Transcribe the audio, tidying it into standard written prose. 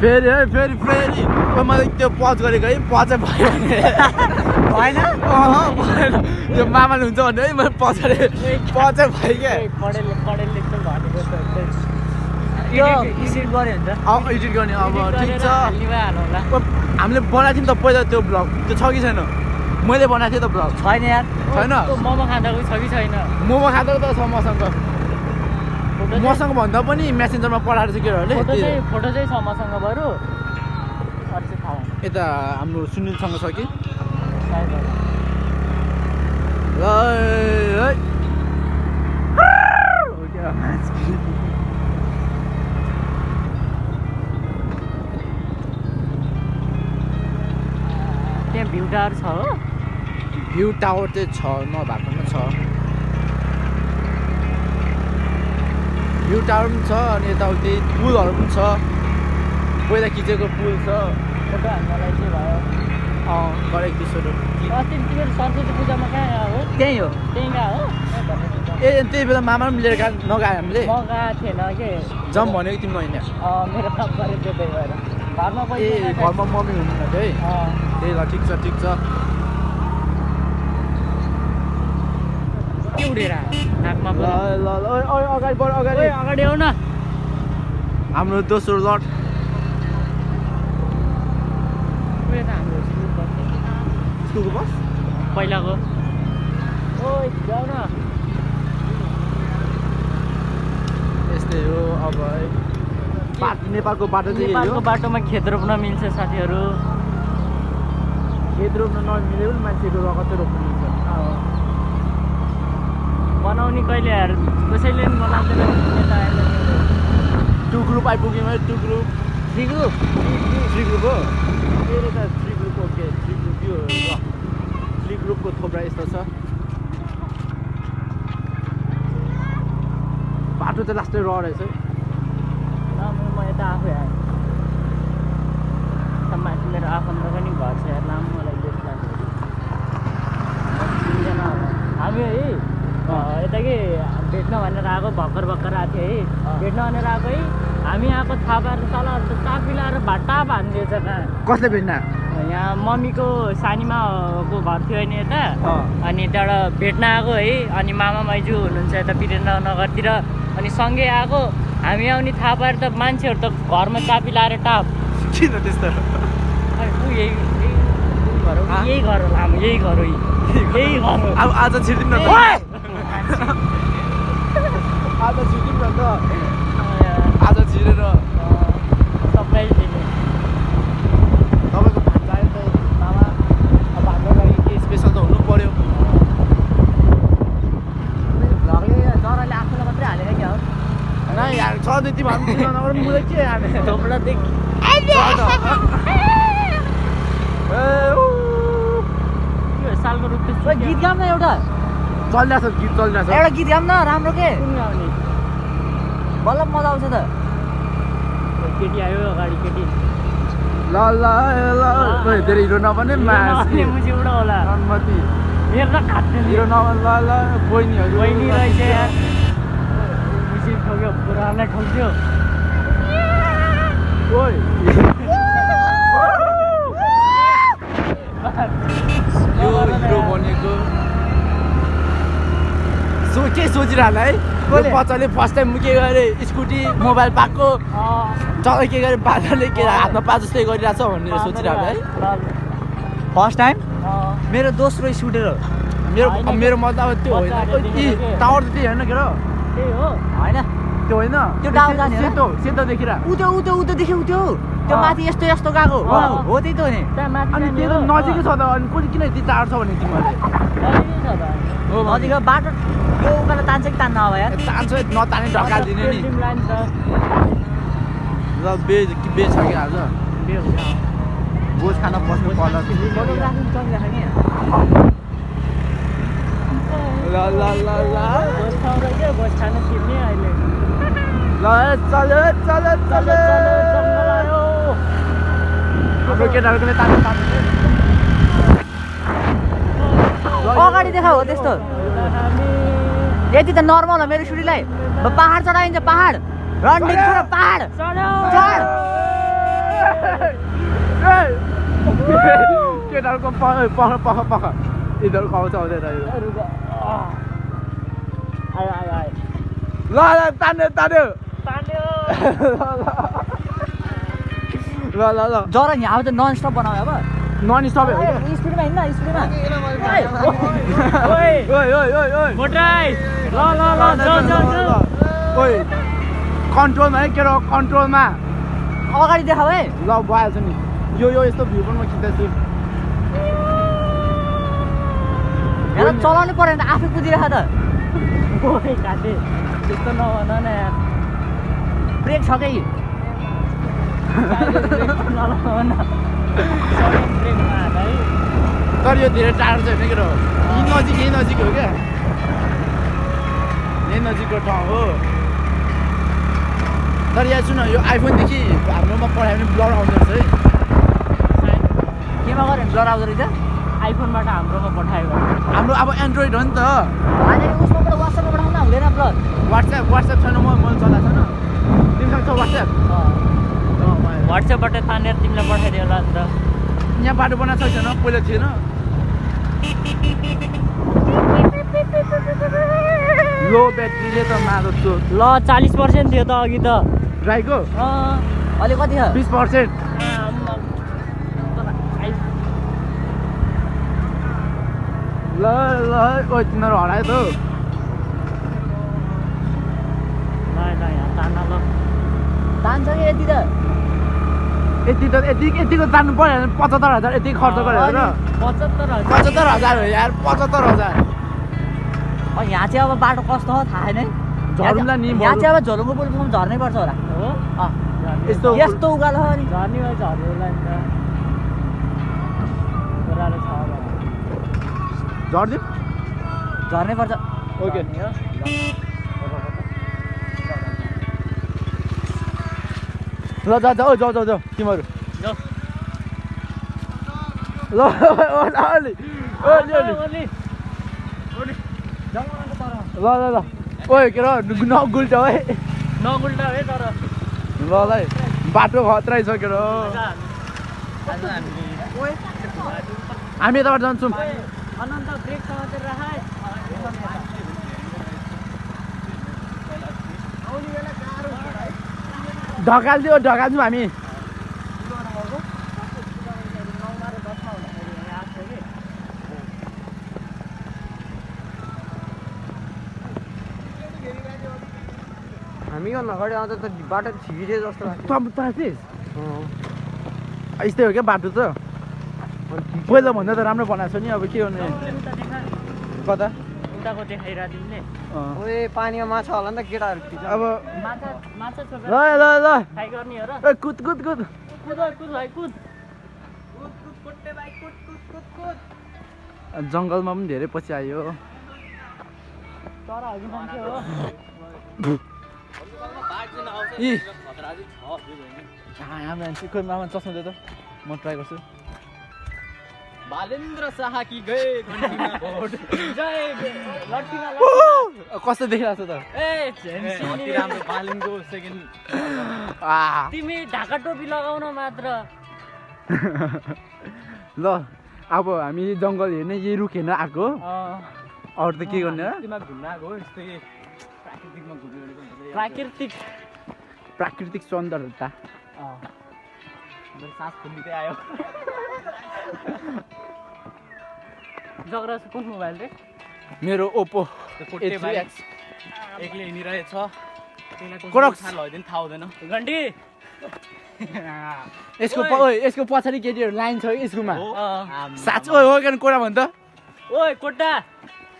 फेरि मैले त्यो पज गरेको है पज भयो होइन भएन यो मामाले हुन्छ भने है मैले पछाडि पज भयो क्या कडेलले चाहिँ भनेको यो एडिट गऱ्यो भने एडिट गर्ने अब ठिक छ होला हामीले बनाएको थियौँ त पहिला त्यो ब्लग त्यो छ कि छैन मैले बनाएको थिएँ त ब्लग छैन यार छैन मोमो खाँदाको छ कि छैन मोमो खाँदा त छ मसँग भन्दा पनि मेसेन्जरमा पठाएर चाहिँ केटाहरूले फोटो चाहिँ छ मसँग बरु यता हाम्रो सुनिलसँग छ कि त्यहाँ भ्यू टावर छ हो भ्यू टावर चाहिँ छ नभएकोमा छ भ्यू टावर पनि छ अनि यताउति पुलहरू पनि छ पहिला खिचेको पुल छ फोटो हान्नलाई चाहिँ भयो गरेको त्यसोहरू अस्ति तिमीहरू सरस्वती पूजामा कहाँ हो त्यही हो त्यहीँ कहाँ हो ए त्यही बेला मामा पनि लिएर नगयो हामीले म गएको थिएन के जाउँ भनेको तिमी होइन मेरो काम गरेको थियो त्यही भएर घरमा ए घरमा मम्मी हुनुहुन्न है त्यही ल ठिक छ के उडेर नाकमा ल अगाडि बढ अगाडि आऊ न हाम्रो दोस्रो लट स्कुलको बस पहिलाको जाऊ न यस्तै हो अब नेपालको बाटो चाहिँ नेपालको बाटोमा खेत रोप्न मिल्छ साथीहरू खेत रोप्न नमिले पनि मान्छेको रगतै रोप्नु मिल्छ बनाउने कहिले कसैले पनि बनाउँदैन टु ग्रुप आइपुग्यौँ है टु ग्रुप थ्री ग्रुप हो मेरो त three group okay three group यो थ्री ग्रुपको थोप्रा यस्तो छ बाटो चाहिँ लास्टै रहेछ है म यता आफै आएँ माथि मेरो आफन्त पनि घर छ हेर्न मलाई लेट लाग्यो हामी है यता कि भेट्न भनेर आएको भर्खर आएको थियो है भेट्न भनेर आएको है हामी आएको थाहा पाएर तल चाप मिलाएर भाटा हानिदिएछ कहाँ कसले भेट्न यहाँ मम्मीको सानीमाको घर थियो नि यता अनि त्यहाँबाट भेट्न आएको है अनि मामा माइजू हुनुहुन्छ यता वीरेन्द्रनगरतिर अनि सँगै आएको हामी आउने थाहा पाएर त मान्छेहरू त घरमा चापी लाएर टाप किन त्यस्तो यही घर होला यही घर हो यही घर हो अब आज छिर्दिउँ न त आज छिर्दिउँ न त आज छिरेर सरप्राइज दिने तपाईँको भान्जा आयो त मामा अब हाम्रो लागि के स्पेसल त हुनु पर्यो जराले आफूलाई मात्रै हालेर क्या हो न यार सधैँ तिमीहरू चिन्नु नगर मुलै के हाने सालको रूप गीत गाउँ न एउटा चलिरहेछ गीत चलिरहेछ एउटा गीत गाउँ न राम्रो के बल्ल मजा आउँछ त केटी आयो अगाडि केटी ल धेरै हिरो नबने मुजी उडा होला अनुमति मेरो त खाट्ने हिरो नबने ल बहिनी रहेछ यार मुजी ठोक्यो पुरालाई ठोक्यो ओइ यो हिरो बनेको के सोचिरहला है बच्चाले फर्स्ट टाइम के गरे स्कुटी मोबाइल पाएको चल के गरे बाजारले के हातमा पा जस्तै गरिरहेछ भनेर सोचिरहला है फर्स्ट टाइम मेरो दोस्रो स्कुटी हो मेरो मतलब अब त्यो होइन टावर त त्यही होइन के र त्यही हो होइन त्यो होइन त्यो टावर जाने सेतो देखिरा उ देख्यो त्यो माथि यस्तो गएको हो त्यही त हो नि अनि त्यो त नजिकै छ त अनि कुन किन यति टाढो छ भने तिमीहरूले नजिक बाटो यो उकालो तान्छ कि तान्न अब यार तान्छ नताने ढका दिने नि ल बेच छ कि आज भोज खान बस्नु पर्ला ल चल्यो हाम्रो केटाहरूको अगाडि देखा हो त्यस्तो यति त नर्मल हो मेरो छुरीलाई पहाड चढाइन्छ पहाड रन्डिङ पहाड केटाहरूको पख यिनीहरूको आउँछ आउँदैन आयो आयो आयो ल तान्यो ल जरा यहाँ अब त नन स्टप बनायो अब नन स्टप हो स्पिडमा हिँड्न स्पिडमा मोटाई ल ओइ कन्ट्रोलमा है केटा कन्ट्रोलमा अगाडि देखाऊ है ल भइहाल्छ नि यो यस्तो भ्यू पनि म खिच्दैछु हेर चलाउनु पऱ्यो भने आफै कुदिरहेको त ओइ काटे त्यस्तो नभन न यार ब्रेक छ कि नलाउन ब्रेकमा हात है तर यो धेरै टाढो छैन केटा यही नजिक हो क्या यही नजिकको ठाउँ हो तर यहाँ सुन यो आइफोनदेखि हाम्रोमा पढायो भने ब्लर आउँदो रहेछ है केमा गऱ्यो भने ब्लर आउँदो रहेछ आइफोनबाट हाम्रोमा पठायो हाम्रो अब एन्ड्रोइड हो नि त होइन उसमाबाट वाट्सएपमा पठाउँदा हुँदैन ब्लर वाट्सएप छैन मैले चलाएको छैन तिमीसँग छ वाट्सएप वाट्सएपबाट तानेर तिमीलाई पठाइदियो होला नि त यहाँ बाटो बनाएको छैन पहिला थिएन लो ब्याट्रीले त मारो चोट ल 40% थियो त अघि त ड्राइको अहिले कति छ 20% ल ओ तिनीहरू हरायो त यहाँ तान्न ल तान्छ कि यति त यतिको जानु पऱ्यो भने 75,000 यति खर्च गरेर 75,000 हो यार 75,000 यहाँ चाहिँ अब बाटो कस्तो हो थाहा छैन झरौँला नि यहाँ चाहिँ अब झोलुङको पुलसम्म झर्नै पर्छ होला हो यस्तो उकालो हो नि झर्ने भयो झर्ने नि त कुराले छ झर्दिउँ झर्नै पर्छ ओके ल जा जाऊ तिमीहरू ल ल ओइ के र नगुल्टा है नगुल्टा है तर ल बाटो खत्रै छ के र हामी यताबाट जान्छौँ अनन्त ब्रेक समातेर राख ढकाल्छौँ हामी हामी अगाडि आउँदा त बाटो छिरे जस्तो लाग्छ यस्तै हो क्या बाटो त पहिला भन्दा त राम्रो बनाएको छ नि अब के गर्ने कता उताको देखाइरा तिमीले ओए पानीमा माछा होला नि त केटाहरू अब माछा छ ल ट्राई गर्ने हो र कुद जङ्गलमा पनि धेरै पछि आयो तर अघि मान्छे हो कोही मामा चस्मा दे त म ट्राई गर्छु बालेन्द्र शाह कि गए कस्तो देखिरहेको छ त राम्रो बालेनको सेकेन्ड तिमी ढाका टोपी लगाउन मात्र ल अब हामी जङ्गल हेर्ने यही रुख हेर्न आएको अरू त के गर्ने घुम्न आएको यस्तै प्राकृतिकमा घुम्नु प्राकृतिक सौन्दर्यता सास फुल्दै आयो जग्रा कुन मोबाइल रे मेरो ओप्पो एक्लै हिँडिरहेछ कोरक्स लैदिन थाहा हुँदैन घन्टी यसको पछाडि केटीहरू लाइन छ कि स्कुलमा साँच्चै हो कोरा भन् त ओइ कोट्टा